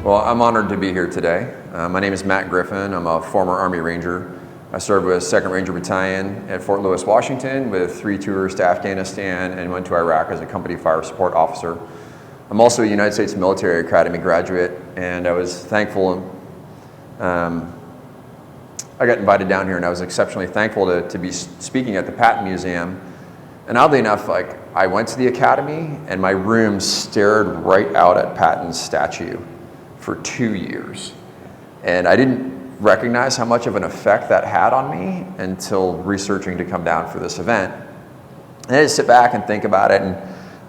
Well, I'm honored to be here today. My name is Matt Griffin. I'm a former Army Ranger. I served with 2nd Ranger Battalion at Fort Lewis, Washington with 3 tours to Afghanistan and went to Iraq as a company fire support officer. I'm also a United States Military Academy graduate, and I was thankful. I got invited down here, and I was exceptionally thankful to be speaking at the Patton Museum. And oddly enough, I went to the academy, and my room stared right out at Patton's statue for 2 years. And I didn't recognize how much of an effect that had on me until researching to come down for this event. And I just sit back and think about it, and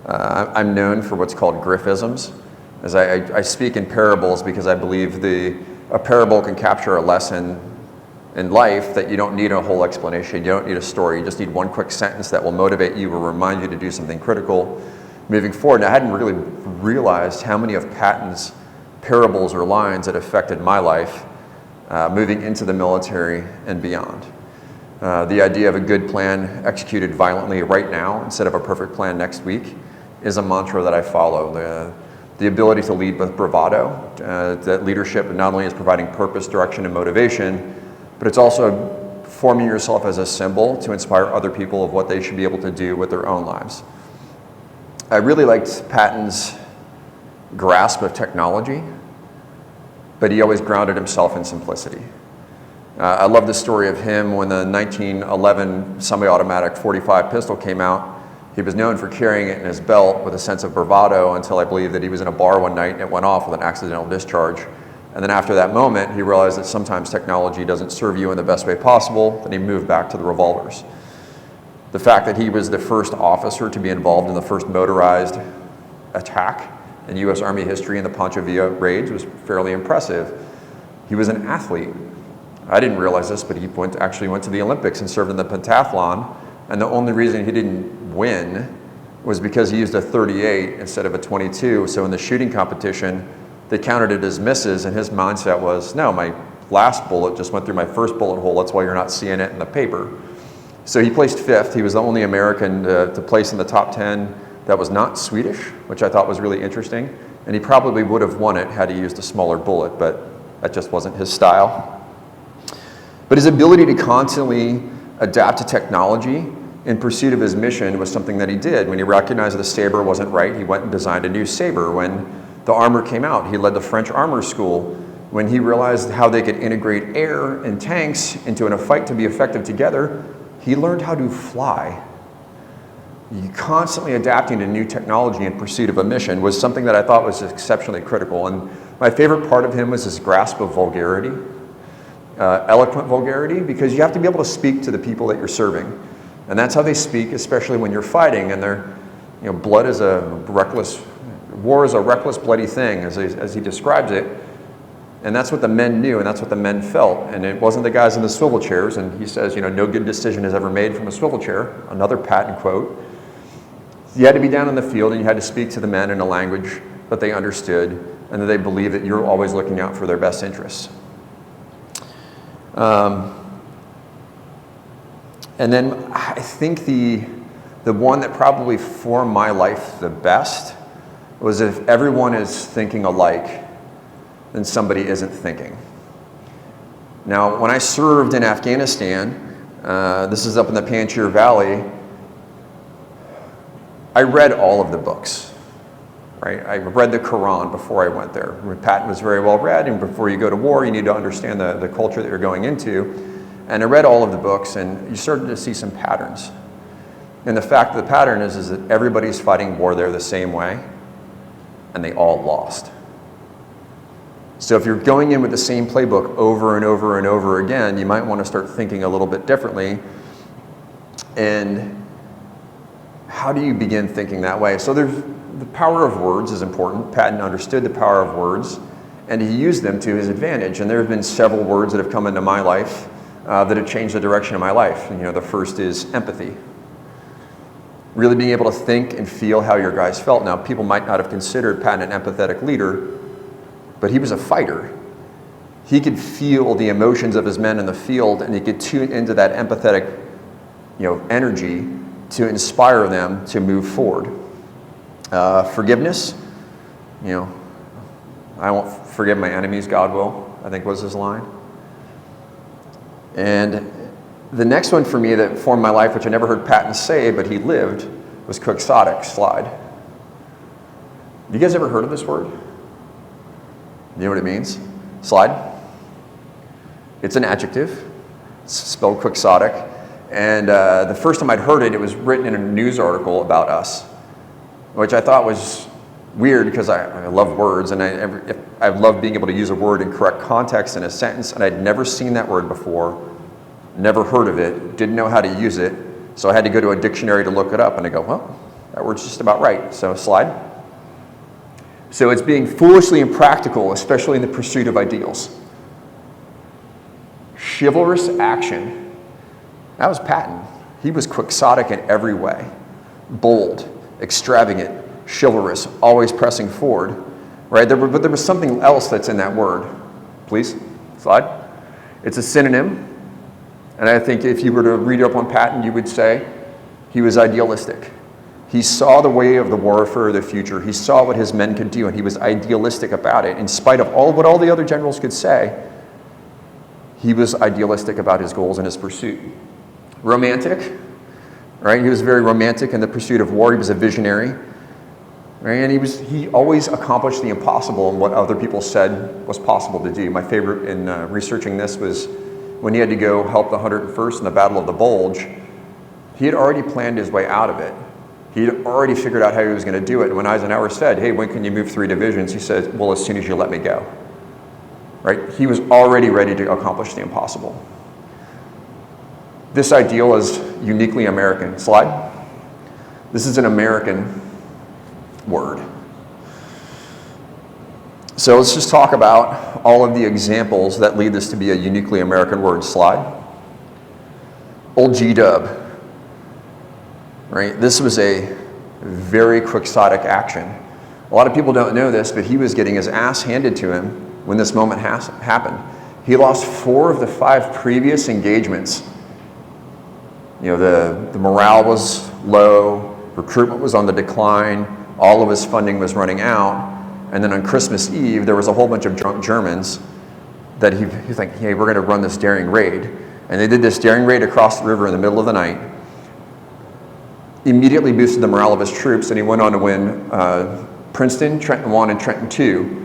I'm known for what's called Griffisms. As I speak in parables because I believe a parable can capture a lesson in life that you don't need a whole explanation, you don't need a story, you just need one quick sentence that will motivate you or remind you to do something critical moving forward. And I hadn't really realized how many of Patton's parables or lines that affected my life moving into the military and beyond. The idea of a good plan executed violently right now instead of a perfect plan next week is a mantra that I follow. The ability to lead with bravado, that leadership not only is providing purpose, direction, and motivation, but it's also forming yourself as a symbol to inspire other people of what they should be able to do with their own lives. I really liked Patton's grasp of technology, but he always grounded himself in simplicity. I love the story of him when the 1911 semi-automatic .45 pistol came out. He was known for carrying it in his belt with a sense of bravado until I believe that he was in a bar one night and it went off with an accidental discharge. And then after that moment, he realized that sometimes technology doesn't serve you in the best way possible, and he moved back to the revolvers. The fact that he was the first officer to be involved in the first motorized attack in U.S. Army history in the Pancho Villa raids was fairly impressive. He was an athlete. I didn't realize this, but he actually went to the Olympics and served in the pentathlon, and the only reason he didn't win was because he used a .38 instead of a .22, so in the shooting competition, they counted it as misses, and his mindset was, no, my last bullet just went through my first bullet hole, that's why you're not seeing it in the paper. So he placed 5th. He was the only American to place in the top 10 that was not Swedish, which I thought was really interesting, and he probably would have won it had he used a smaller bullet, but that just wasn't his style. But his ability to constantly adapt to technology in pursuit of his mission was something that he did. When he recognized the saber wasn't right, he went and designed a new saber. When the armor came out, he led the French armor school. When he realized how they could integrate air and tanks into a fight to be effective together, he learned how to fly. Constantly adapting to new technology in pursuit of a mission was something that I thought was exceptionally critical. And my favorite part of him was his grasp of vulgarity, eloquent vulgarity, because you have to be able to speak to the people that you're serving. And that's how they speak, especially when you're fighting, and war is a reckless, bloody thing, as he describes it. And that's what the men knew, and that's what the men felt. And it wasn't the guys in the swivel chairs. And he says, no good decision is ever made from a swivel chair, another Patton quote. You had to be down in the field, and you had to speak to the men in a language that they understood, and that they believed that you're always looking out for their best interests. And then I think the one that probably formed my life the best was if everyone is thinking alike, then somebody isn't thinking. Now, when I served in Afghanistan, this is up in the Panjshir Valley, I read all of the books, right? I read the Quran before I went there. Patton was very well read, and before you go to war, you need to understand the culture that you're going into. And I read all of the books, and you started to see some patterns. And the fact of the pattern is that everybody's fighting war there the same way, and they all lost. So if you're going in with the same playbook over and over and over again, you might want to start thinking a little bit differently. And how do you begin thinking that way? So the power of words is important. Patton understood the power of words, and he used them to his advantage. And there have been several words that have come into my life that have changed the direction of my life. And, the first is empathy. Really being able to think and feel how your guys felt. Now, people might not have considered Patton an empathetic leader, but he was a fighter. He could feel the emotions of his men in the field, and he could tune into that empathetic, energy to inspire them to move forward. Forgiveness, I won't forgive my enemies, God will, I think was his line. And the next one for me that formed my life, which I never heard Patton say, but he lived, was Quixotic. Slide. You guys ever heard of this word? You know what it means? Slide. It's an adjective. It's spelled Quixotic. And the first time I'd heard it, it was written in a news article about us, which I thought was weird because I love words, and I love being able to use a word in correct context in a sentence, and I'd never seen that word before, never heard of it, didn't know how to use it, so I had to go to a dictionary to look it up, and I go, well, that word's just about right, so slide. So it's being foolishly impractical, especially in the pursuit of ideals. Chivalrous action. That was Patton. He was quixotic in every way. Bold, extravagant, chivalrous, always pressing forward, right? But there was something else that's in that word. Please, slide. It's a synonym, and I think if you were to read up on Patton, you would say he was idealistic. He saw the way of the warfare of the future. He saw what his men could do, and he was idealistic about it. In spite of what all the other generals could say, he was idealistic about his goals and his pursuit. Romantic, right? He was very romantic in the pursuit of war. He was a visionary. Right? And he always accomplished the impossible and what other people said was possible to do. My favorite in researching this was when he had to go help the 101st in the Battle of the Bulge. He had already planned his way out of it. He had already figured out how he was going to do it. And when Eisenhower said, hey, when can you move 3 divisions? He said, well, as soon as you let me go. Right? He was already ready to accomplish the impossible. This ideal is uniquely American. Slide. This is an American word. So let's just talk about all of the examples that lead this to be a uniquely American word. Slide. Old GDub. Right? This was a very quixotic action. A lot of people don't know this, but he was getting his ass handed to him when this moment happened. He lost 4 of the 5 previous engagements. You know, the morale was low, recruitment was on the decline, all of his funding was running out, and then on Christmas Eve, there was a whole bunch of drunk Germans that he was like, hey, we're gonna run this daring raid. And they did this daring raid across the river in the middle of the night, immediately boosted the morale of his troops, and he went on to win Princeton, Trenton I, and Trenton II.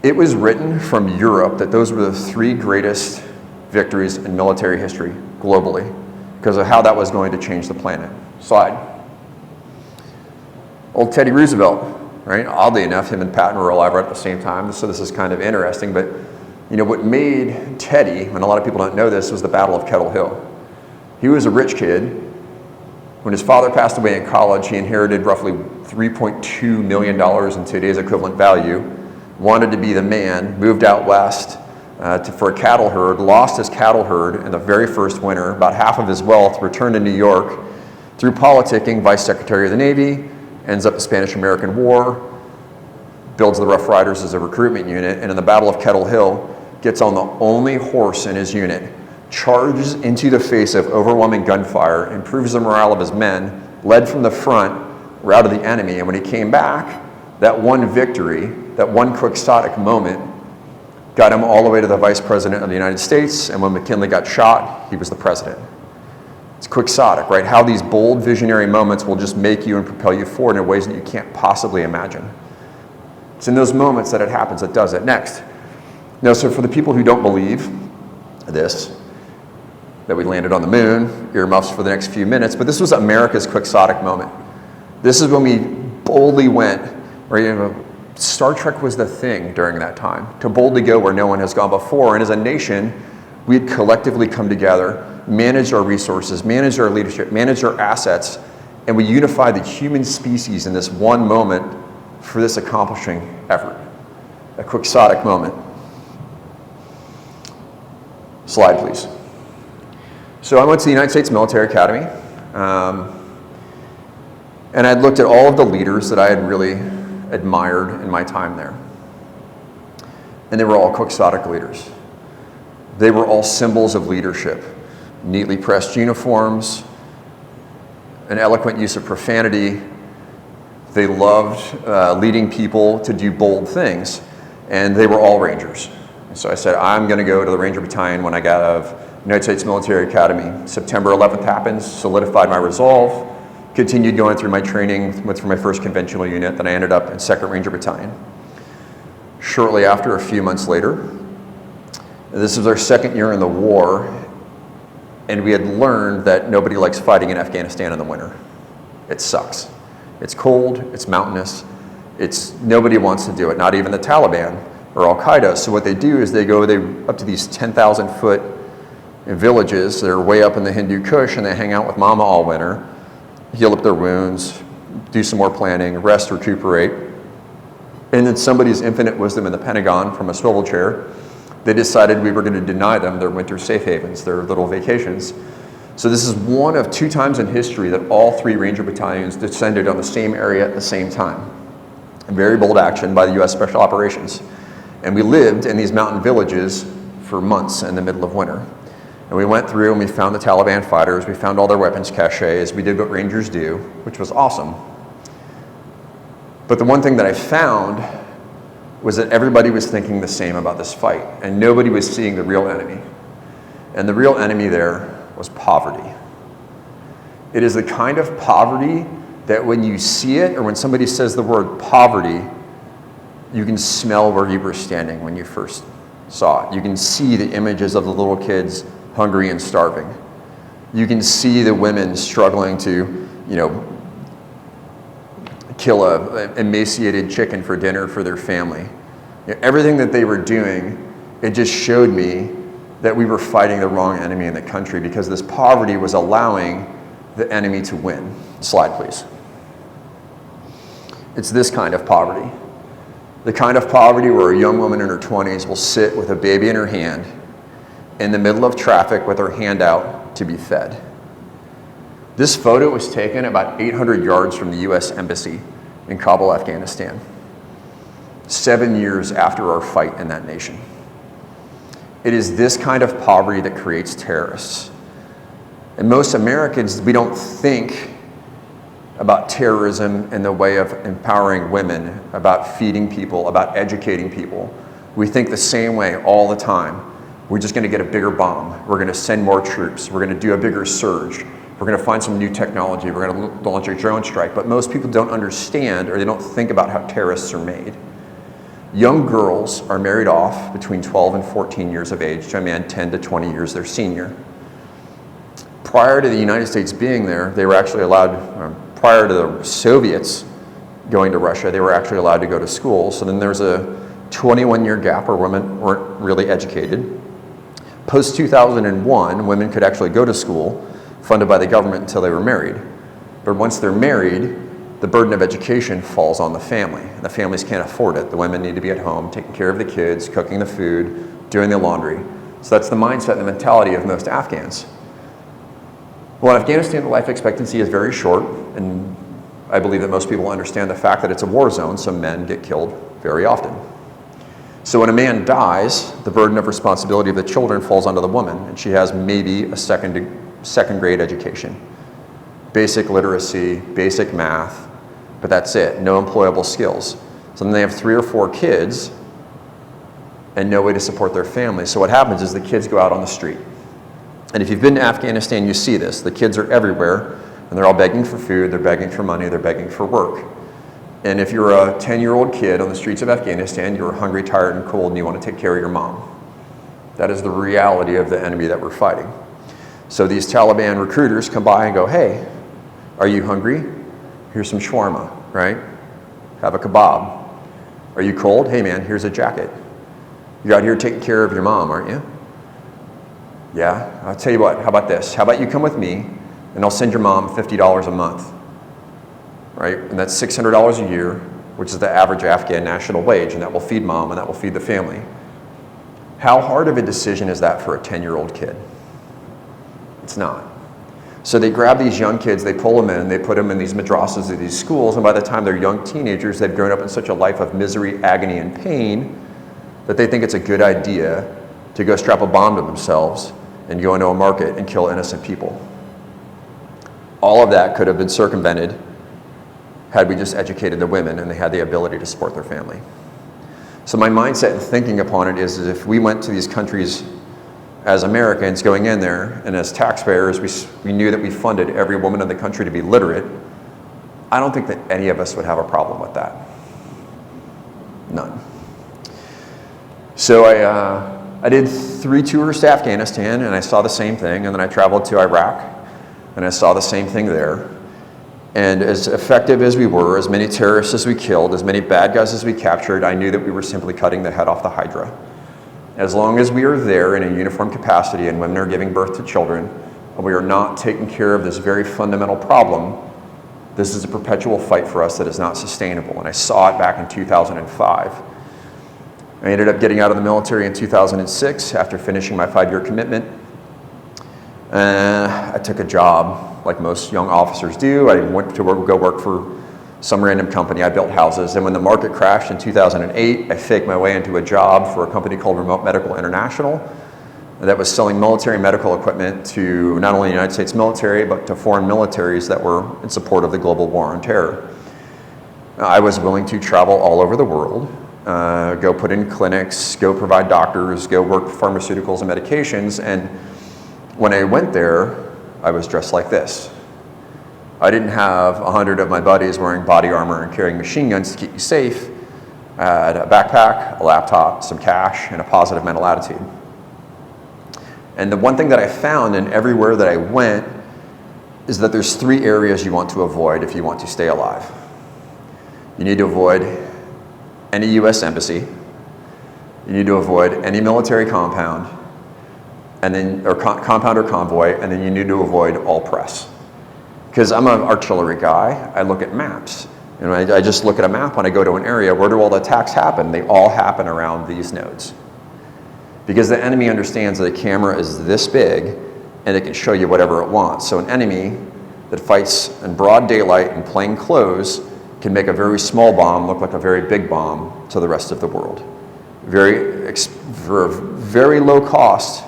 It was written from Europe that those were the 3 greatest victories in military history globally because of how that was going to change the planet. Slide. Old Teddy Roosevelt, right? Oddly enough, him and Patton were alive right at the same time, so this is kind of interesting, but you know, what made Teddy, and a lot of people don't know this, was the Battle of Kettle Hill. He was a rich kid. When his father passed away in college, he inherited roughly $3.2 million in today's equivalent value, wanted to be the man, moved out west for a cattle herd, lost his cattle herd in the very first winter, about half of his wealth, returned to New York, through politicking, Vice Secretary of the Navy, ends up the Spanish-American War, builds the Rough Riders as a recruitment unit, and in the Battle of Kettle Hill, gets on the only horse in his unit, charges into the face of overwhelming gunfire, improves the morale of his men, led from the front, routed the enemy, and when he came back, that one victory, that one quixotic moment, got him all the way to the Vice President of the United States, and when McKinley got shot, he was the president. It's quixotic, right? How these bold visionary moments will just make you and propel you forward in ways that you can't possibly imagine. It's in those moments that it happens that does it. Next. Now, so for the people who don't believe this, that we landed on the moon, earmuffs for the next few minutes, but this was America's quixotic moment. This is when we boldly went, right? You know, Star Trek was the thing during that time, to boldly go where no one has gone before, and as a nation, we had collectively come together, managed our resources, managed our leadership, managed our assets, and we unified the human species in this one moment for this accomplishing effort, a quixotic moment. Slide, please. So I went to the United States Military Academy, and I'd looked at all of the leaders that I had really admired in my time there. And they were all quixotic leaders. They were all symbols of leadership. Neatly pressed uniforms, an eloquent use of profanity, They loved leading people to do bold things, and they were all Rangers. So I said, I'm going to go to the Ranger Battalion when I got out of United States Military Academy. September 11th happens, solidified my resolve, continued going through my training, went through my first conventional unit, then I ended up in 2nd Ranger Battalion. Shortly after, a few months later, this was our 2nd year in the war, and we had learned that nobody likes fighting in Afghanistan in the winter. It sucks. It's cold, it's mountainous, nobody wants to do it, not even the Taliban or Al-Qaeda. So what they do is they go up to these 10,000 foot villages. They're way up in the Hindu Kush, and they hang out with mama all winter, heal up their wounds, do some more planning, rest, recuperate. And then somebody's infinite wisdom in the Pentagon from a swivel chair, they decided we were going to deny them their winter safe havens, their little vacations. So this is one of 2 times in history that all 3 Ranger battalions descended on the same area at the same time. A very bold action by the U.S. Special Operations. And we lived in these mountain villages for months in the middle of winter. And we went through and we found the Taliban fighters, we found all their weapons caches, we did what Rangers do, which was awesome. But the one thing that I found was that everybody was thinking the same about this fight, and nobody was seeing the real enemy. And the real enemy there was poverty. It is the kind of poverty that when you see it, or when somebody says the word poverty, you can smell where you were standing when you first saw it. You can see the images of the little kids hungry and starving. You can see the women struggling to, kill an emaciated chicken for dinner for their family. Everything that they were doing, it just showed me that we were fighting the wrong enemy in the country, because this poverty was allowing the enemy to win. Slide, please. It's this kind of poverty. The kind of poverty where a young woman in her 20s will sit with a baby in her hand in the middle of traffic with her hand out to be fed. This photo was taken about 800 yards from the U.S. Embassy in Kabul, Afghanistan, 7 years after our fight in that nation. It is this kind of poverty that creates terrorists. And most Americans, we don't think about terrorism in the way of empowering women, about feeding people, about educating people. We think the same way all the time. We're just going to get a bigger bomb. We're going to send more troops. We're going to do a bigger surge. We're going to find some new technology. We're going to launch a drone strike. But most people don't understand, or they don't think about how terrorists are made. Young girls are married off between 12 and 14 years of age to a man 10 to 20 years their senior. Prior to the United States being there, they were actually allowed, prior to the Soviets going to Russia, they were actually allowed to go to school. So then there's a 21-year gap where women weren't really educated. Post-2001, women could actually go to school, funded by the government, until they were married. But once they're married, the burden of education falls on the family. And the families can't afford it. The women need to be at home, taking care of the kids, cooking the food, doing the laundry. So that's the mindset and the mentality of most Afghans. Well, in Afghanistan, the life expectancy is very short, and I believe that most people understand the fact that it's a war zone, so men get killed very often. So when a man dies, the burden of responsibility of the children falls onto the woman, and she has maybe a second grade education. Basic literacy, basic math, but that's it, no employable skills. So then they have 3 or 4 kids and no way to support their family. So what happens is the kids go out on the street. And if you've been to Afghanistan, you see this. The kids are everywhere, and they're all begging for food, they're begging for money, they're begging for work. And if you're a 10-year-old kid on the streets of Afghanistan, you're hungry, tired, and cold, and you want to take care of your mom. That is the reality of the enemy that we're fighting. So these Taliban recruiters come by and go, hey, are you hungry? Here's some shawarma, right? Have a kebab. Are you cold? Hey man, here's a jacket. You're out here taking care of your mom, aren't you? Yeah, I'll tell you what, how about this? How about you come with me and I'll send your mom $50 a month, right? And that's $600 a year, which is the average Afghan national wage, and that will feed mom and that will feed the family. How hard of a decision is that for a 10-year-old kid? It's not. So they grab these young kids, they pull them in, they put them in these madrasas or these schools, and by the time they're young teenagers, they've grown up in such a life of misery, agony, and pain that they think it's a good idea to go strap a bomb to themselves and go into a market and kill innocent people. All of that could have been circumvented had we just educated the women and they had the ability to support their family. So my mindset and thinking upon it is if we went to these countries as Americans going in there, and as taxpayers, we knew that we funded every woman in the country to be literate, I don't think that any of us would have a problem with that. None. So I did 3 tours to Afghanistan, and I saw the same thing, and then I traveled to Iraq, and I saw the same thing there. And as effective as we were, as many terrorists as we killed, as many bad guys as we captured, I knew that we were simply cutting the head off the Hydra. As long as we are there in a uniform capacity and women are giving birth to children, and we are not taking care of this very fundamental problem, this is a perpetual fight for us that is not sustainable. And I saw it back in 2005. I ended up getting out of the military in 2006 after finishing my 5-year commitment. I took a job like most young officers do. I went to go work for some random company. I built houses. And when the market crashed in 2008, I faked my way into a job for a company called Remote Medical International that was selling military medical equipment to not only the United States military, but to foreign militaries that were in support of the global war on terror. I was willing to travel all over the world, go put in clinics, go provide doctors, go work for pharmaceuticals and medications. And when I went there, I was dressed like this. I didn't have 100 of my buddies wearing body armor and carrying machine guns to keep you safe. I had a backpack, a laptop, some cash, and a positive mental attitude. And the one thing that I found in everywhere that I went is that there's 3 areas you want to avoid if you want to stay alive. You need to avoid any U.S. embassy. You need to avoid any military compound, and then compound or convoy, and then you need to avoid all press. Because I'm an artillery guy, I look at maps. And I just look at a map when I go to an area, where do all the attacks happen? They all happen around these nodes. Because the enemy understands that a camera is this big, and it can show you whatever it wants. So an enemy that fights in broad daylight in plain clothes can make a very small bomb look like a very big bomb to the rest of the world. For very low cost,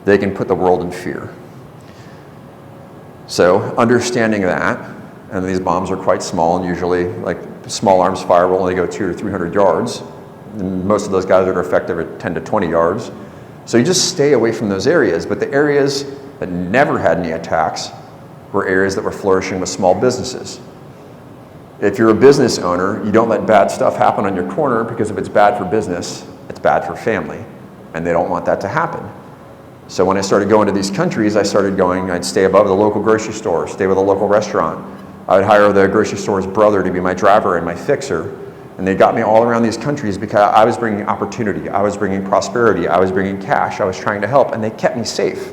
they can put the world in fear. So understanding that, and these bombs are quite small, and usually like small arms fire will only go 200 or 300 yards. And most of those guys are effective at 10 to 20 yards. So you just stay away from those areas. But the areas that never had any attacks were areas that were flourishing with small businesses. If you're a business owner, you don't let bad stuff happen on your corner, because if it's bad for business, it's bad for family, and they don't want that to happen. So when I started going to these countries, I'd stay above the local grocery store, stay with a local restaurant. I would hire the grocery store's brother to be my driver and my fixer. And they got me all around these countries because I was bringing opportunity, I was bringing prosperity, I was bringing cash, I was trying to help, and they kept me safe.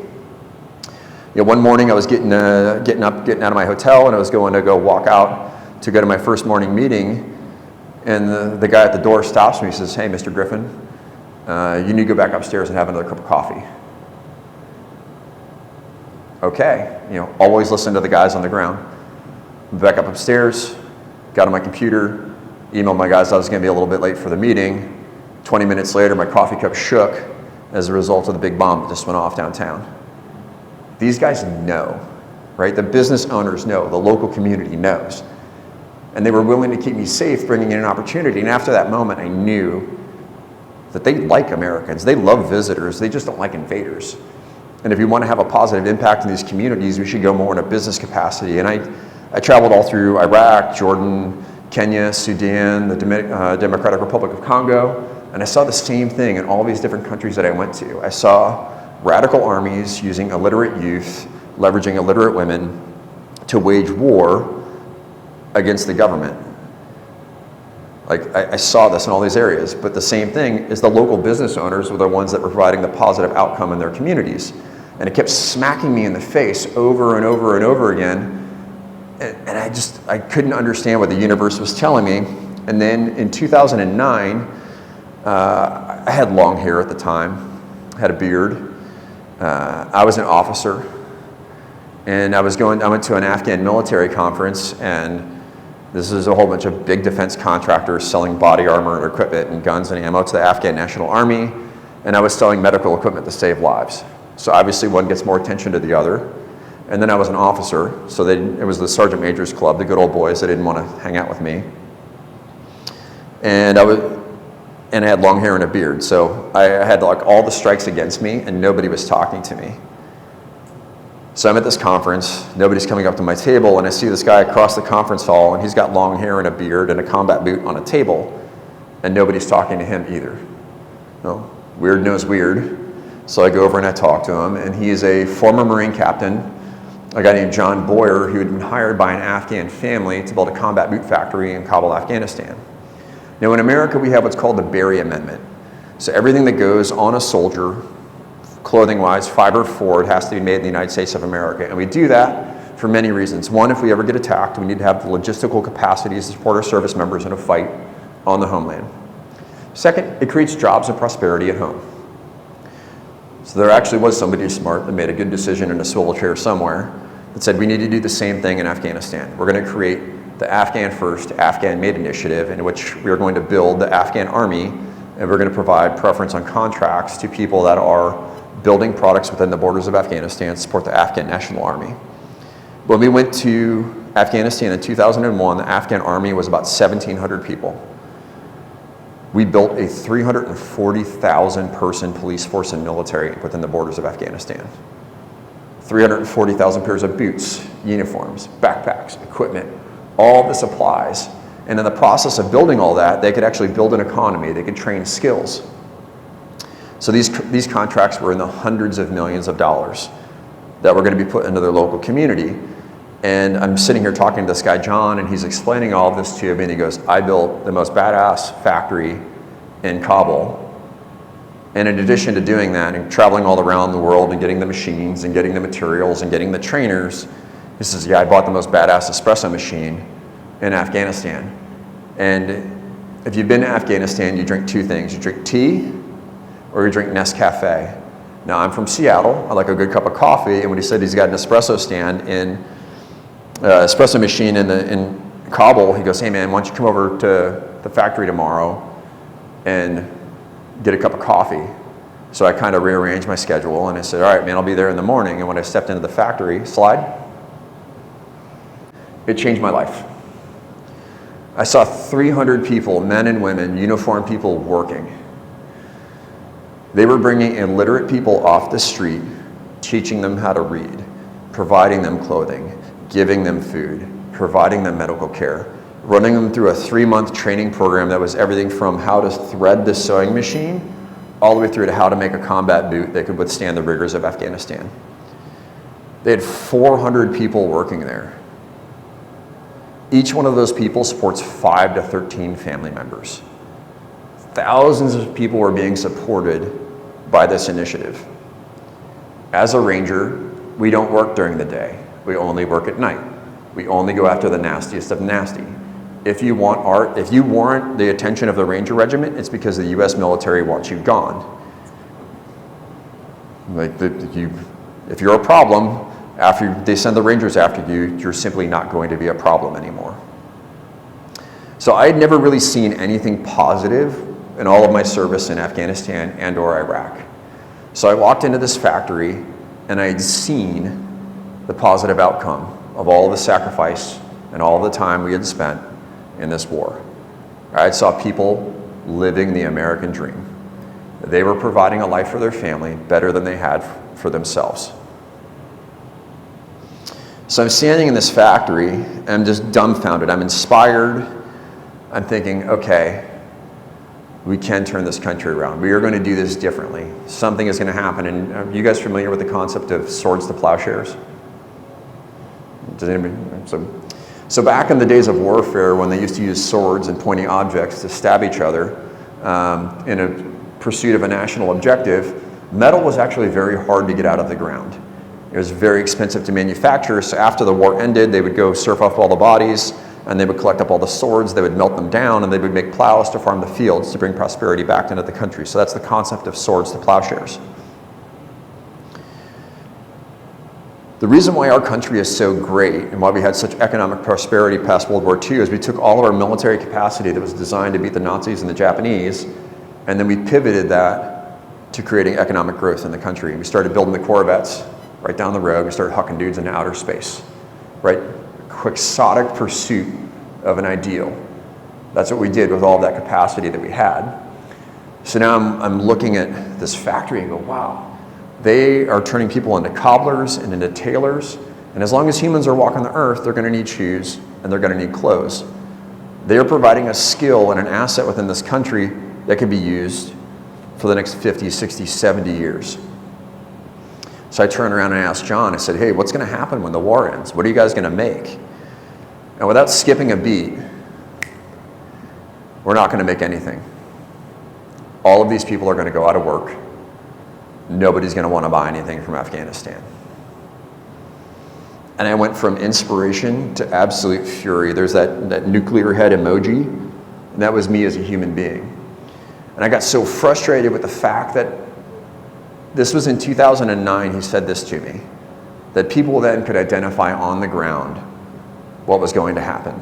You know, one morning I was getting out of my hotel, and I was going to go walk out to go to my first morning meeting, and the guy at the door stops me. He says, "Hey, Mr. Griffin, you need to go back upstairs and have another cup of coffee." Okay, always listen to the guys on the ground. Back up upstairs, got on my computer, emailed my guys I was going to be a little bit late for the meeting. 20 minutes later, my coffee cup shook as a result of the big bomb that just went off downtown. These guys know, right? The business owners know, the local community knows. And they were willing to keep me safe, bringing in an opportunity. And after that moment, I knew that they like Americans. They love visitors. They just don't like invaders. And if you want to have a positive impact in these communities, we should go more in a business capacity. And I traveled all through Iraq, Jordan, Kenya, Sudan, the Democratic Republic of Congo, and I saw the same thing in all these different countries that I went to. I saw radical armies using illiterate youth, leveraging illiterate women to wage war against the government. I saw this in all these areas, but the same thing is the local business owners were the ones that were providing the positive outcome in their communities. And it kept smacking me in the face over and over and over again. And I couldn't understand what the universe was telling me. And then in 2009, I had long hair at the time, had a beard. I was an officer, and I went to an Afghan military conference, and this is a whole bunch of big defense contractors selling body armor and equipment and guns and ammo to the Afghan National Army, and I was selling medical equipment to save lives. So obviously one gets more attention to the other. And then I was an officer, so it was the Sergeant Major's Club, the good old boys. They didn't want to hang out with me. And I had long hair and a beard, so I had like all the strikes against me, and nobody was talking to me. So I'm at this conference, nobody's coming up to my table, and I see this guy across the conference hall, and he's got long hair and a beard and a combat boot on a table, and nobody's talking to him either. No, weird knows weird. So I go over and I talk to him, and he is a former Marine captain, a guy named John Boyer, who had been hired by an Afghan family to build a combat boot factory in Kabul, Afghanistan. Now in America, we have what's called the Berry Amendment. So everything that goes on a soldier, clothing-wise, fiber forward, has to be made in the United States of America. And we do that for many reasons. One, if we ever get attacked, we need to have the logistical capacities to support our service members in a fight on the homeland. Second, it creates jobs and prosperity at home. So there actually was somebody smart that made a good decision in a swivel chair somewhere that said we need to do the same thing in Afghanistan. We're going to create the Afghan First, Afghan Made initiative, in which we are going to build the Afghan Army, and we're going to provide preference on contracts to people that are building products within the borders of Afghanistan to support the Afghan National Army. When we went to Afghanistan in 2001, the Afghan Army was about 1,700 people. We built a 340,000 person police force and military within the borders of Afghanistan. 340,000 pairs of boots, uniforms, backpacks, equipment, all the supplies. And in the process of building all that, they could actually build an economy, they could train skills. So these contracts were in the hundreds of millions of dollars that were going to be put into their local community. And I'm sitting here talking to this guy, John, and he's explaining all of this to me, and he goes, I built the most badass factory in Kabul. And in addition to doing that and traveling all around the world and getting the machines and getting the materials and getting the trainers, he says, yeah, I bought the most badass espresso machine in Afghanistan. And if you've been to Afghanistan, you drink two things. You drink tea or you drink Nescafe. Now, I'm from Seattle. I like a good cup of coffee. And when he said he's got an espresso stand espresso machine in Kabul, he goes, hey man, why don't you come over to the factory tomorrow and get a cup of coffee? So I kind of rearranged my schedule, and I said, all right, man, I'll be there in the morning. And when I stepped into the factory, slide, it changed my life. I saw 300 people, men and women, uniformed people working. They were bringing illiterate people off the street, teaching them how to read, providing them clothing, giving them food, providing them medical care, running them through a 3-month training program that was everything from how to thread the sewing machine all the way through to how to make a combat boot that could withstand the rigors of Afghanistan. They had 400 people working there. Each one of those people supports 5 to 13 family members. Thousands of people were being supported by this initiative. As a ranger, we don't work during the day. We only work at night. We only go after the nastiest of nasty. If you warrant the attention of the Ranger Regiment, it's because the US military wants you gone. If you're a problem, after they send the Rangers after you, you're simply not going to be a problem anymore. So I had never really seen anything positive in all of my service in Afghanistan and or Iraq. So I walked into this factory and I had seen the positive outcome of all the sacrifice and all the time we had spent in this war. I saw people living the American dream. They were providing a life for their family better than they had for themselves. So I'm standing in this factory and I'm just dumbfounded. I'm inspired. I'm thinking, okay, we can turn this country around. We are going to do this differently. Something is going to happen. And are you guys familiar with the concept of swords to plowshares? Does anybody? So back in the days of warfare, when they used to use swords and pointing objects to stab each other in a pursuit of a national objective, metal was actually very hard to get out of the ground. It was very expensive to manufacture, so after the war ended, they would go surf off all the bodies, and they would collect up all the swords, they would melt them down, and they would make plows to farm the fields to bring prosperity back into the country. So that's the concept of swords to plowshares. The reason why our country is so great and why we had such economic prosperity past World War II is we took all of our military capacity that was designed to beat the Nazis and the Japanese, and then we pivoted that to creating economic growth in the country. We started building the Corvettes right down the road. We started hucking dudes into outer space, right? Quixotic pursuit of an ideal. That's what we did with all that capacity that we had. So now I'm looking at this factory and go, wow, they are turning people into cobblers and into tailors. And as long as humans are walking the earth, they're going to need shoes and they're going to need clothes. They are providing a skill and an asset within this country that can be used for the next 50, 60, 70 years. So I turned around and asked John, I said, hey, what's going to happen when the war ends? What are you guys going to make? And without skipping a beat, we're not going to make anything. All of these people are going to go out of work. Nobody's going to want to buy anything from Afghanistan. And I went from inspiration to absolute fury. There's that nuclear head emoji, and that was me as a human being. And I got so frustrated with the fact that this was in 2009, he said this to me, that people then could identify on the ground what was going to happen.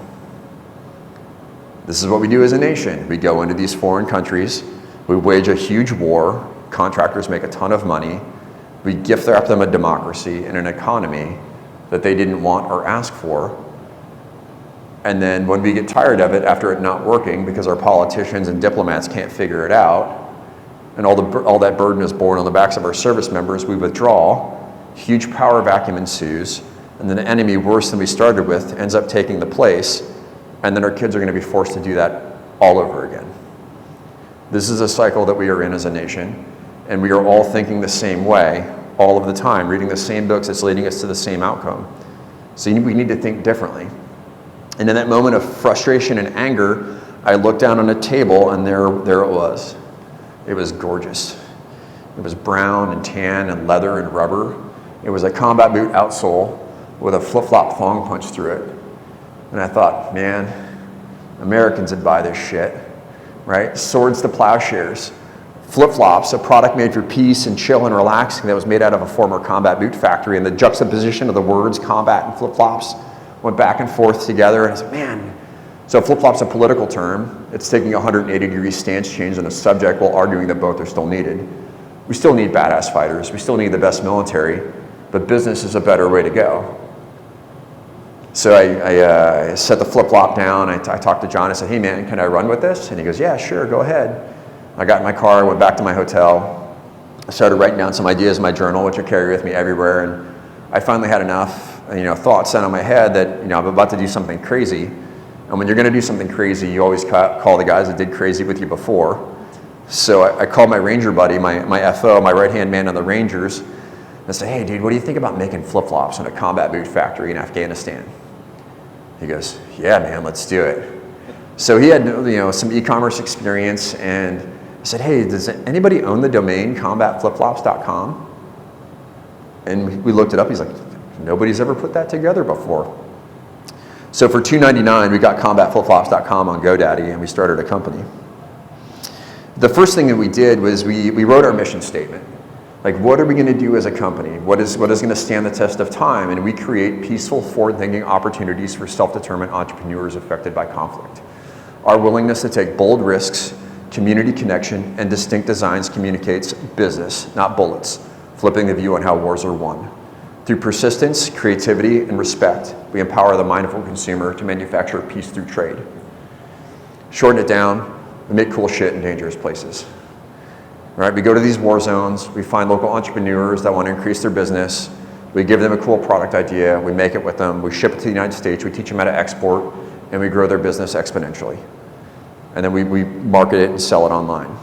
This is what we do as a nation. We go into these foreign countries, we wage a huge war, contractors make a ton of money, we gift wrap them a democracy and an economy that they didn't want or ask for. And then when we get tired of it after it not working because our politicians and diplomats can't figure it out, and all that burden is borne on the backs of our service members, we withdraw, huge power vacuum ensues, and then the enemy worse than we started with ends up taking the place, and then our kids are going to be forced to do that all over again. This is a cycle that we are in as a nation, and we are all thinking the same way all of the time, reading the same books that's leading us to the same outcome. So we need to think differently. And in that moment of frustration and anger, I looked down on a table and there it was. It was gorgeous. It was brown and tan and leather and rubber. It was a combat boot outsole with a flip-flop thong punch through it. And I thought, man, Americans would buy this shit, right? Swords to Plowshares. Flipflops, a product made for peace and chill and relaxing that was made out of a former combat boot factory, and the juxtaposition of the words combat and flip-flops went back and forth together, and I said, man. So flip-flop's a political term. It's taking a 180-degree stance change on a subject while arguing that both are still needed. We still need badass fighters. We still need the best military, but business is a better way to go. So I set the flip-flop down. I talked to John. I said, hey, man, can I run with this? And he goes, yeah, sure, go ahead. I got in my car, went back to my hotel. I started writing down some ideas in my journal, which I carry with me everywhere. And I finally had enough, thoughts set on my head that, I'm about to do something crazy. And when you're going to do something crazy, you always call the guys that did crazy with you before. So I called my Ranger buddy, my FO, my right-hand man on the Rangers, and I said, hey, dude, what do you think about making flip-flops in a combat boot factory in Afghanistan? He goes, yeah, man, let's do it. So he had, some e-commerce experience, and I said, hey, does anybody own the domain combatflipflops.com? And we looked it up. He's like, nobody's ever put that together before. So for $2.99, we got combatflipflops.com on GoDaddy, and we started a company. The first thing that we did was we wrote our mission statement. Like, what are we going to do as a company? What is going to stand the test of time? And we create peaceful, forward-thinking opportunities for self-determined entrepreneurs affected by conflict. Our willingness to take bold risks, community connection, and distinct designs communicates business, not bullets, flipping the view on how wars are won. Through persistence, creativity, and respect, we empower the mindful consumer to manufacture peace through trade. Shorten it down, we make cool shit in dangerous places. Right? We go to these war zones, we find local entrepreneurs that want to increase their business, we give them a cool product idea, we make it with them, we ship it to the United States, we teach them how to export, and we grow their business exponentially. And then we market it and sell it online.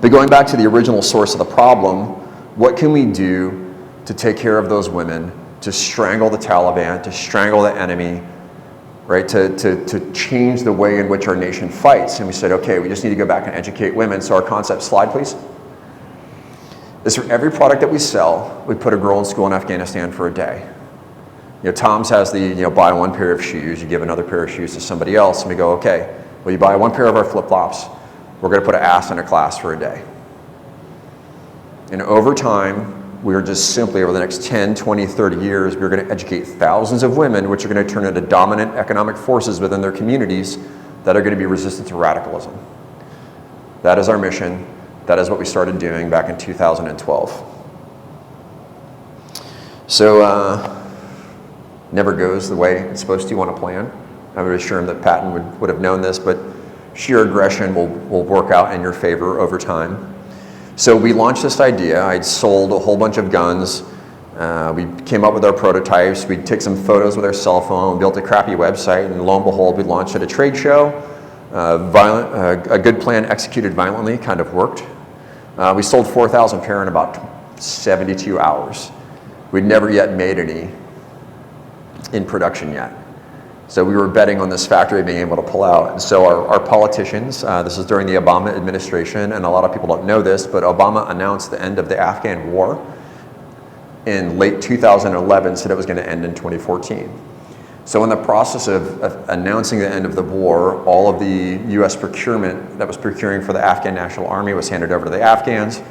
But going back to the original source of the problem, what can we do to take care of those women, to strangle the Taliban, to strangle the enemy, right? To change the way in which our nation fights? And we said, okay, we just need to go back and educate women. So our concept slide, please, is for every product that we sell, we put a girl in school in Afghanistan for a day. Tom's has the, buy one pair of shoes, you give another pair of shoes to somebody else, and we go, okay, well, you buy one pair of our flip-flops, we're going to put an ass in a class for a day. And over time, we are just simply, over the next 10, 20, 30 years, we're going to educate thousands of women, which are going to turn into dominant economic forces within their communities that are going to be resistant to radicalism. That is our mission. That is what we started doing back in 2012. So never goes the way it's supposed to on a plan. I would assure him that Patton would have known this, but sheer aggression will work out in your favor over time. So we launched this idea. I'd sold a whole bunch of guns. We came up with our prototypes. We'd take some photos with our cell phone, built a crappy website, and lo and behold, we launched at a trade show. A good plan executed violently kind of worked. We sold 4,000 pair in about 72 hours. We'd never yet made any in production yet. So we were betting on this factory being able to pull out. And so our politicians, this is during the Obama administration, and a lot of people don't know this, but Obama announced the end of the Afghan war in late 2011, said it was going to end in 2014. So in the process of announcing the end of the war, all of the US procurement that was procuring for the Afghan National Army was handed over to the Afghans.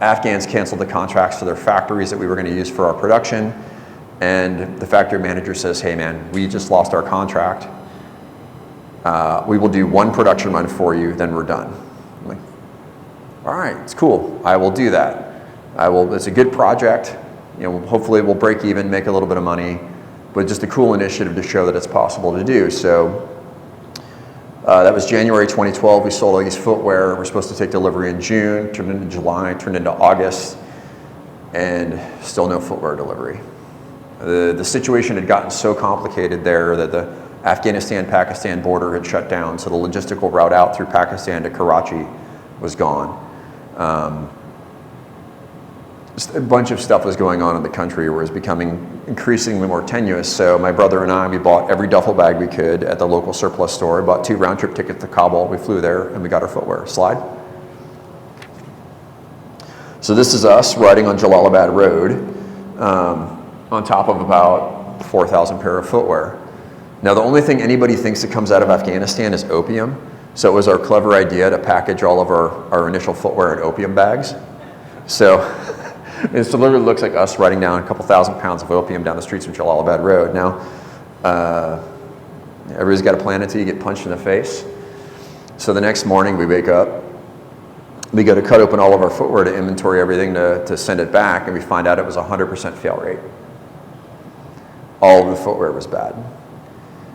Afghans canceled the contracts for their factories that we were going to use for our production. And the factory manager says, hey man, we just lost our contract. We will do one production run for you, then we're done. I'm like, all right, it's cool. I will do that. It's a good project. Hopefully we'll break even, make a little bit of money, but just a cool initiative to show that it's possible to do. So that was January 2012. We sold all these footwear. We're supposed to take delivery in June, turned into July, turned into August, and still no footwear delivery. The situation had gotten so complicated there that the Afghanistan-Pakistan border had shut down, so the logistical route out through Pakistan to Karachi was gone. Just a bunch of stuff was going on in the country where it was becoming increasingly more tenuous. So my brother and I, we bought every duffel bag we could at the local surplus store, bought 2 round-trip tickets to Kabul. We flew there and we got our footwear. Slide. So this is us riding on Jalalabad Road. On top of about 4,000 pair of footwear. Now the only thing anybody thinks that comes out of Afghanistan is opium. So it was our clever idea to package all of our initial footwear in opium bags. So it literally looks like us riding down a couple thousand pounds of opium down the streets of Jalalabad Road. Now, everybody's got a plan until you get punched in the face. So the next morning we wake up, we go to cut open all of our footwear to inventory everything to send it back, and we find out it was 100% fail rate. All of the footwear was bad.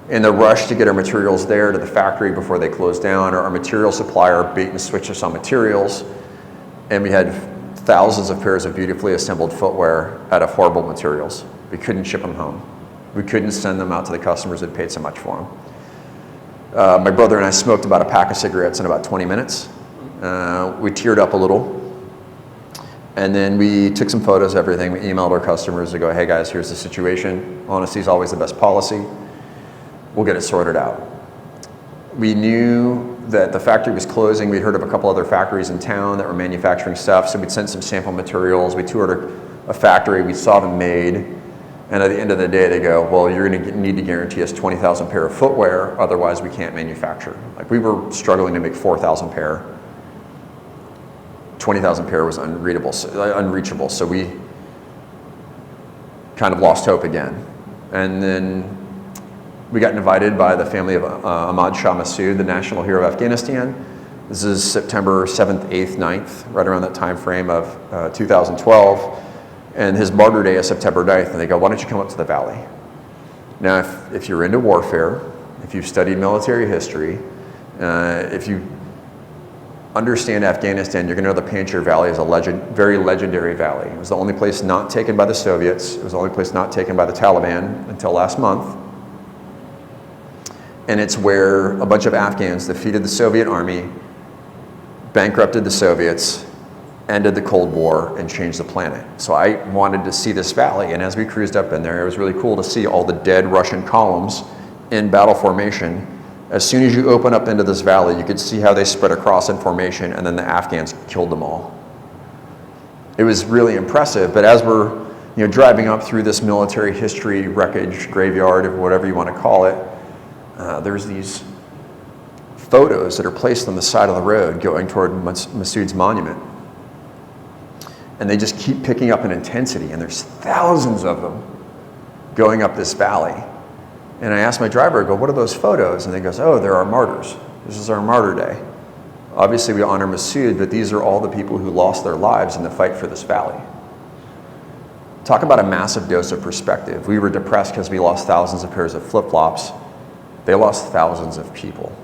In the rush to get our materials there to the factory before they closed down, our material supplier bait and switched us on materials, and we had thousands of pairs of beautifully assembled footwear out of horrible materials. We couldn't ship them home. We couldn't send them out to the customers that paid so much for them. My brother and I smoked about a pack of cigarettes in about 20 minutes. We teared up a little. And then we took some photos of everything. We emailed our customers to go, hey guys, here's the situation. Honesty is always the best policy. We'll get it sorted out. We knew that the factory was closing. We'd heard of a couple other factories in town that were manufacturing stuff, so we'd sent some sample materials. We toured a factory, we saw them made, and at the end of the day they go, well, you're gonna need to guarantee us 20,000 pair of footwear, otherwise we can't manufacture. Like, we were struggling to make 4,000 pair. 20,000 pair was unreachable, so we kind of lost hope again. And then we got invited by the family of Ahmad Shah Massoud, the national hero of Afghanistan. This is September 7th, 8th, 9th, right around that time frame of 2012. And his martyr day is September 9th, and they go, why don't you come up to the valley? Now, if you're into warfare, if you've studied military history, if you understand Afghanistan, you're going to know the Panjshir Valley is a very legendary valley. It was the only place not taken by the Soviets. It was the only place not taken by the Taliban until last month. And it's where a bunch of Afghans defeated the Soviet army, bankrupted the Soviets, ended the Cold War, and changed the planet. So I wanted to see this valley, and as we cruised up in there, it was really cool to see all the dead Russian columns in battle formation. As soon as you open up into this valley, you could see how they spread across in formation, and then the Afghans killed them all. It was really impressive, but as we're driving up through this military history wreckage graveyard, or whatever you want to call it, there's these photos that are placed on the side of the road going toward Massoud's monument. And they just keep picking up in intensity, and there's thousands of them going up this valley. And I asked my driver, I go, what are those photos? And he goes, oh, they're our martyrs. This is our martyr day. Obviously we honor Massoud, but these are all the people who lost their lives in the fight for this valley. Talk about a massive dose of perspective. We were depressed because we lost thousands of pairs of flip-flops. They lost thousands of people.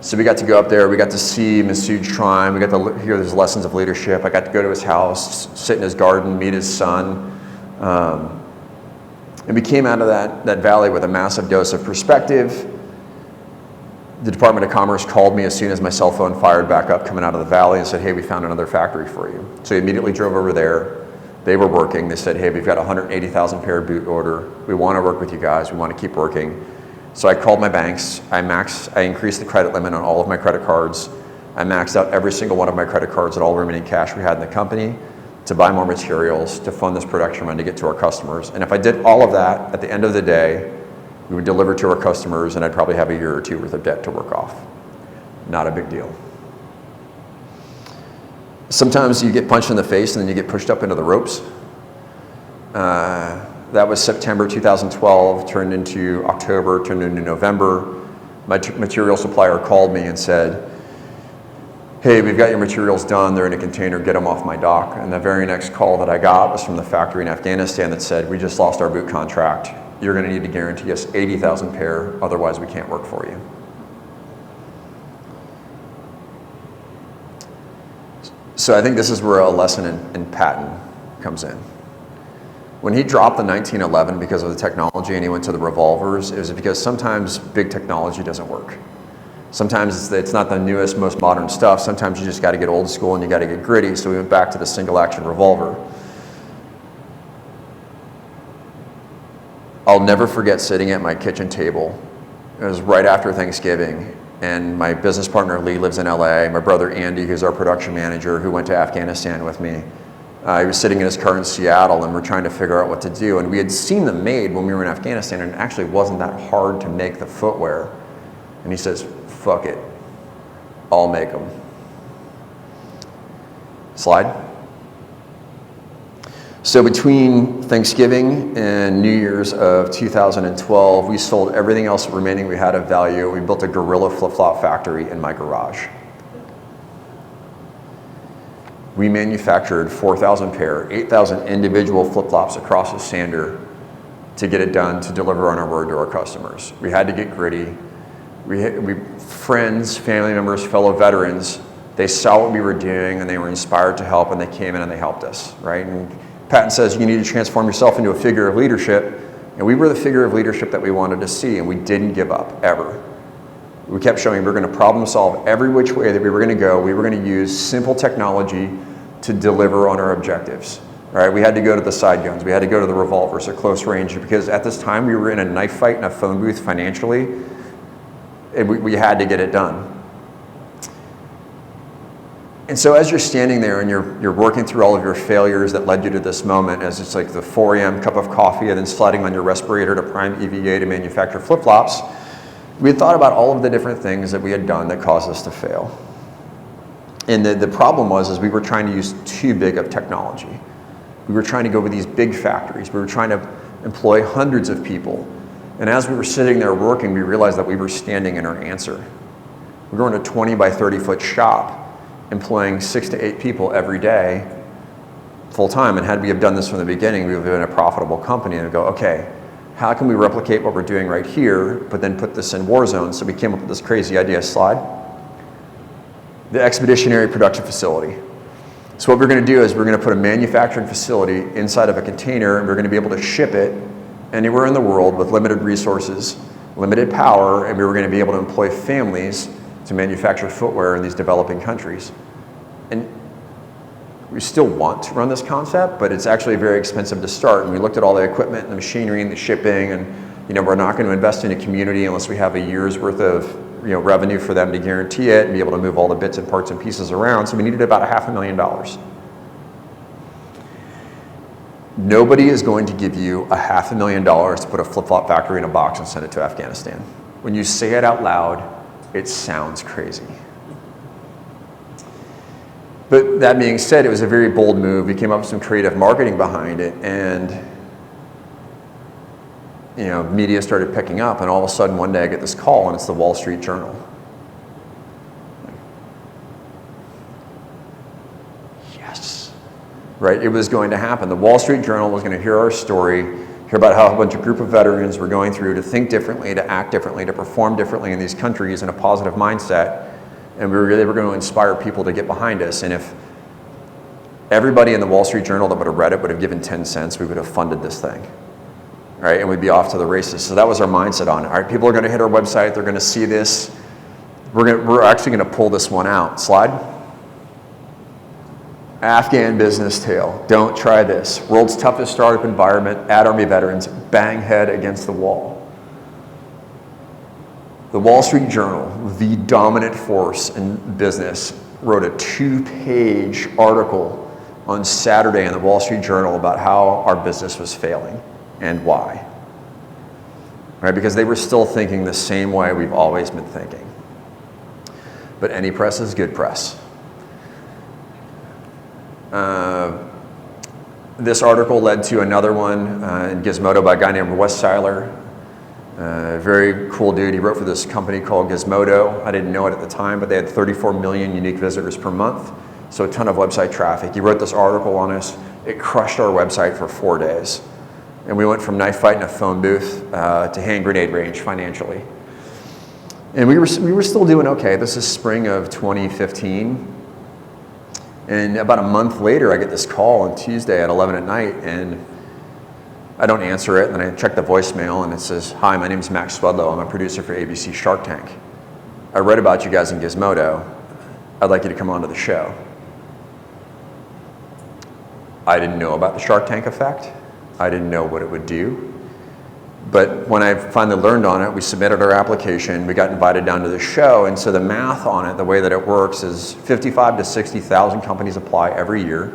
So we got to go up there, we got to see Masood Shrine, we got to hear his lessons of leadership. I got to go to his house, sit in his garden, meet his son. And we came out of that valley with a massive dose of perspective. The Department of Commerce called me as soon as my cell phone fired back up coming out of the valley and said, hey, we found another factory for you. So we immediately drove over there. They were working. They said, hey, we've got a 180,000 pair boot order. We want to work with you guys. We want to keep working. So I called my banks. I increased the credit limit on all of my credit cards. I maxed out every single one of my credit cards and all the remaining cash we had in the company to buy more materials, to fund this production run, to get to our customers. And if I did all of that, at the end of the day, we would deliver to our customers and I'd probably have a year or two worth of debt to work off. Not a big deal. Sometimes you get punched in the face and then you get pushed up into the ropes. That was September 2012, turned into October, turned into November. My material supplier called me and said, hey, we've got your materials done, they're in a container, get them off my dock. And the very next call that I got was from the factory in Afghanistan that said, we just lost our boot contract. You're gonna need to guarantee us 80,000 pair, otherwise we can't work for you. So I think this is where a lesson in Patton comes in. When he dropped the 1911 because of the technology and he went to the revolvers, it was because sometimes big technology doesn't work. Sometimes it's not the newest, most modern stuff. Sometimes you just got to get old school and you got to get gritty. So we went back to the single action revolver. I'll never forget sitting at my kitchen table. It was right after Thanksgiving. And my business partner, Lee, lives in LA. My brother, Andy, who's our production manager, who went to Afghanistan with me, he was sitting in his car in Seattle and we're trying to figure out what to do. And we had seen them made when we were in Afghanistan and it actually wasn't that hard to make the footwear. And he says, fuck it, I'll make them. Slide. So between Thanksgiving and New Year's of 2012, we sold everything else remaining we had of value. We built a guerrilla flip-flop factory in my garage. We manufactured 4,000 pair, 8,000 individual flip-flops across a sander to get it done, to deliver on our word to our customers. We had to get gritty. We friends, family members, fellow veterans, they saw what we were doing and they were inspired to help and they came in and they helped us, right? And Patton says you need to transform yourself into a figure of leadership, and we were the figure of leadership that we wanted to see, and we didn't give up, ever. We kept showing we were going to problem solve every which way that we were going to go. We were going to use simple technology to deliver on our objectives. Right? We had to go to the side guns. We had to go to the revolvers at close range because at this time we were in a knife fight in a phone booth financially, and we had to get it done. And so as you're standing there and you're working through all of your failures that led you to this moment, as it's like the 4 a.m. cup of coffee and then sliding on your respirator to prime EVA to manufacture flip-flops, we had thought about all of the different things that we had done that caused us to fail. And the problem was we were trying to use too big of technology. We were trying to go with these big factories. We were trying to employ hundreds of people. And as we were sitting there working, we realized that we were standing in our answer. We're going to a 20 by 30 foot shop, employing 6 to 8 people every day, full time. And had we have done this from the beginning, we would have been a profitable company and go, okay, how can we replicate what we're doing right here, but then put this in war zones? So we came up with this crazy idea. Slide. The expeditionary production facility. So what we're going to do is we're going to put a manufacturing facility inside of a container, and we're going to be able to ship it anywhere in the world with limited resources, limited power, and we were going to be able to employ families to manufacture footwear in these developing countries. And we still want to run this concept, but it's actually very expensive to start. And we looked at all the equipment and the machinery and the shipping, and we're not going to invest in a community unless we have a year's worth of revenue for them to guarantee it and be able to move all the bits and parts and pieces around. So we needed about $500,000. Nobody is going to give you $500,000 to put a flip-flop factory in a box and send it to Afghanistan. When you say it out loud, it sounds crazy. But that being said, it was a very bold move. We came up with some creative marketing behind it, and media started picking up, and all of a sudden one day I get this call and it's the Wall Street Journal. Yes. right? It was going to happen. The Wall Street Journal was going to hear our story, hear about how a group of veterans were going through to think differently, to act differently, to perform differently in these countries in a positive mindset, and they were going to inspire people to get behind us. And if everybody in the Wall Street Journal that would have read it would have given 10 cents, we would have funded this thing, right? And we'd be off to the races. So that was our mindset on it. All right, people are going to hit our website, they're going to see this. We're actually going to pull this one out. Slide. Afghan business tale. Don't try this. World's toughest startup environment, at Army veterans, bang head against the wall. The Wall Street Journal, the dominant force in business, wrote a 2-page article on Saturday in the Wall Street Journal about how our business was failing and why. Right? Because they were still thinking the same way we've always been thinking. But any press is good press. This article led to another one in Gizmodo by a guy named Wes Seiler. Very cool dude. He wrote for this company called Gizmodo. I didn't know it at the time, but they had 34 million unique visitors per month, so a ton of website traffic. He wrote this article on us. It crushed our website for 4 days. And we went from knife fight in a phone booth to hand grenade range financially. And we were still doing okay. This is spring of 2015. And about a month later, I get this call on Tuesday at 11 at night, and I don't answer it. And then I check the voicemail, and it says, "Hi, my name is Max Swedlow. I'm a producer for ABC Shark Tank. I read about you guys in Gizmodo. I'd like you to come onto the show." I didn't know about the Shark Tank effect. I didn't know what it would do. But when I finally learned on it, we submitted our application, we got invited down to the show, and so the math on it, the way that it works is 55 to 60,000 companies apply every year.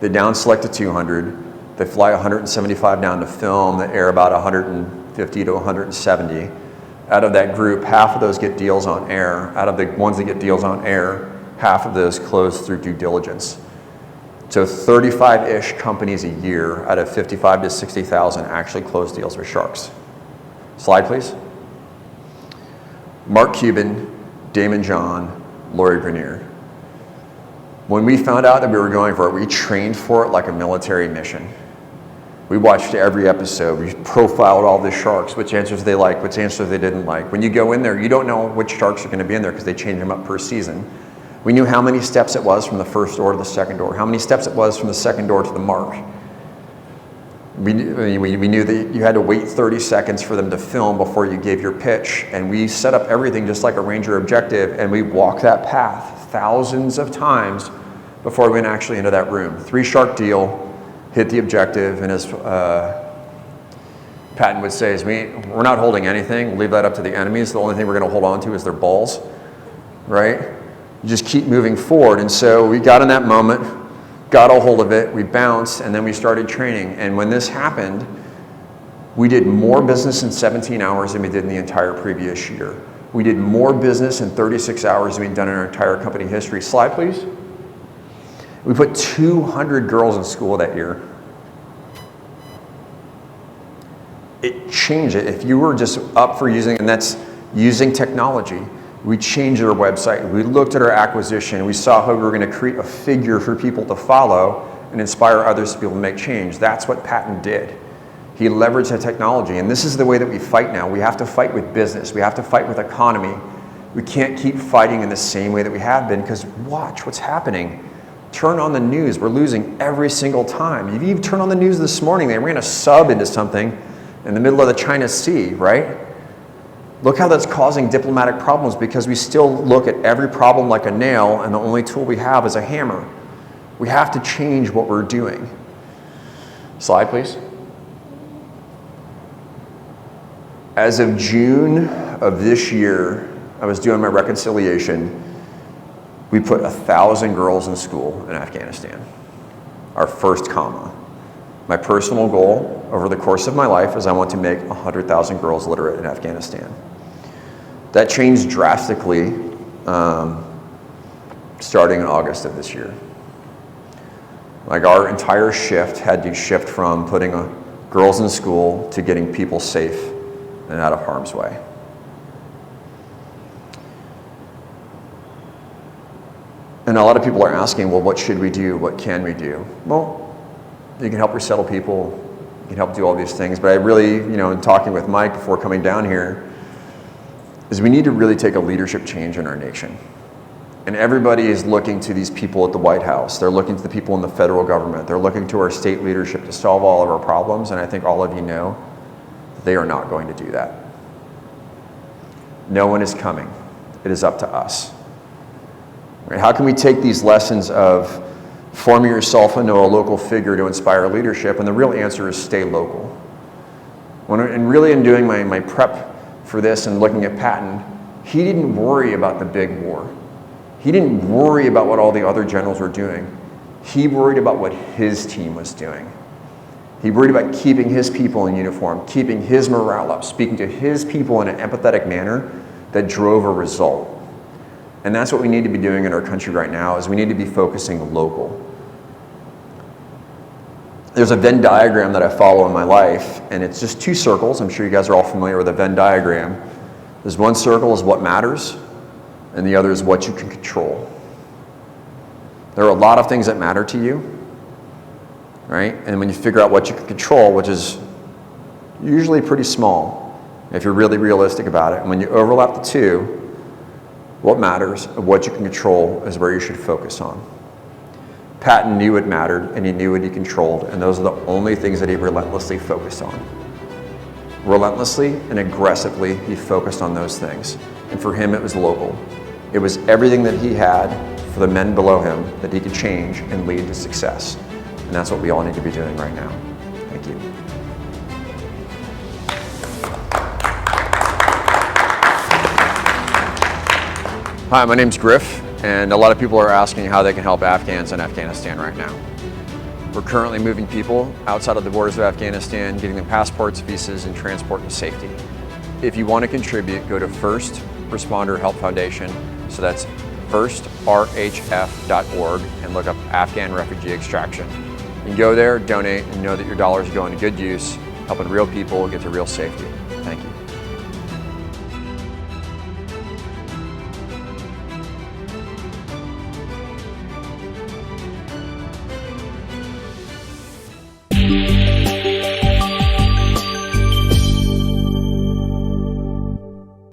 They down select to 200, they fly 175 down to film, they air about 150 to 170. Out of that group, half of those get deals on air. Out of the ones that get deals on air, half of those close through due diligence. So 35-ish companies a year out of 55 to 60,000 actually close deals with sharks. Slide, please. Mark Cuban, Damon John, Lori Grenier. When we found out that we were going for it, we trained for it like a military mission. We watched every episode. We profiled all the sharks, which answers they liked, which answers they didn't like. When you go in there, you don't know which sharks are going to be in there because they change them up per season. We knew how many steps it was from the first door to the second door, how many steps it was from the second door to the mark. We knew that you had to wait 30 seconds for them to film before you gave your pitch, and we set up everything just like a Ranger objective, and we walked that path thousands of times before we went actually into that room. 3-shark deal, hit the objective, and as Patton would say, we're not holding anything, we'll leave that up to the enemies. The only thing we're going to hold on to is their balls, right? You just keep moving forward. And so we got in that moment, got a hold of it, we bounced, and then we started training. And when this happened, we did more business in 17 hours than we did in the entire previous year. We did more business in 36 hours than we'd done in our entire company history. Slide, please. We put 200 girls in school that year. It changed it. If you were just up for using, and that's using technology, we changed our website. We looked at our acquisition. We saw how we were going to create a figure for people to follow and inspire others to be able to make change. That's what Patton did. He leveraged the technology. And this is the way that we fight now. We have to fight with business. We have to fight with economy. We can't keep fighting in the same way that we have been, because watch what's happening. Turn on the news. We're losing every single time. If you turn on the news this morning, they ran a sub into something in the middle of the China Sea, right? Look how that's causing diplomatic problems, because we still look at every problem like a nail, and the only tool we have is a hammer. We have to change what we're doing. Slide, please. As of June of this year, I was doing my reconciliation. We put 1,000 girls in school in Afghanistan. Our first comma. My personal goal over the course of my life is I want to make 100,000 girls literate in Afghanistan. That changed drastically starting in August of this year. Like, our entire shift had to shift from putting girls in school to getting people safe and out of harm's way. And a lot of people are asking, well, what should we do? What can we do? Well, you can help resettle people. You can help do all these things. But I really, in talking with Mike before coming down here, is we need to really take a leadership change in our nation. And everybody is looking to these people at the White House. They're looking to the people in the federal government. They're looking to our state leadership to solve all of our problems. And I think all of you know that they are not going to do that. No one is coming. It is up to us. Right? How can we take these lessons of forming yourself into a local figure to inspire leadership? And the real answer is stay local. And really in doing my prep for this and looking at Patton, he didn't worry about the big war. He didn't worry about what all the other generals were doing. He worried about what his team was doing. He worried about keeping his people in uniform, keeping his morale up, speaking to his people in an empathetic manner that drove a result. And that's what we need to be doing in our country right now, is we need to be focusing local. There's a Venn diagram that I follow in my life, and it's just two circles. I'm sure you guys are all familiar with a Venn diagram. There's one circle is what matters, and the other is what you can control. There are a lot of things that matter to you, right? And when you figure out what you can control, which is usually pretty small, if you're really realistic about it, and when you overlap the two, what matters and what you can control is where you should focus on. Patton knew it mattered, and he knew what he controlled, and those are the only things that he relentlessly focused on. Relentlessly and aggressively, he focused on those things. And for him, it was local. It was everything that he had for the men below him that he could change and lead to success. And that's what we all need to be doing right now. Thank you. Hi, my name's Griff, and a lot of people are asking how they can help Afghans in Afghanistan right now. We're currently moving people outside of the borders of Afghanistan, getting them passports, visas, and transport to safety. If you want to contribute, go to First Responder Help Foundation. So that's firstrhf.org, and look up Afghan refugee extraction. You can go there, donate, and know that your dollars are going to good use, helping real people get to real safety.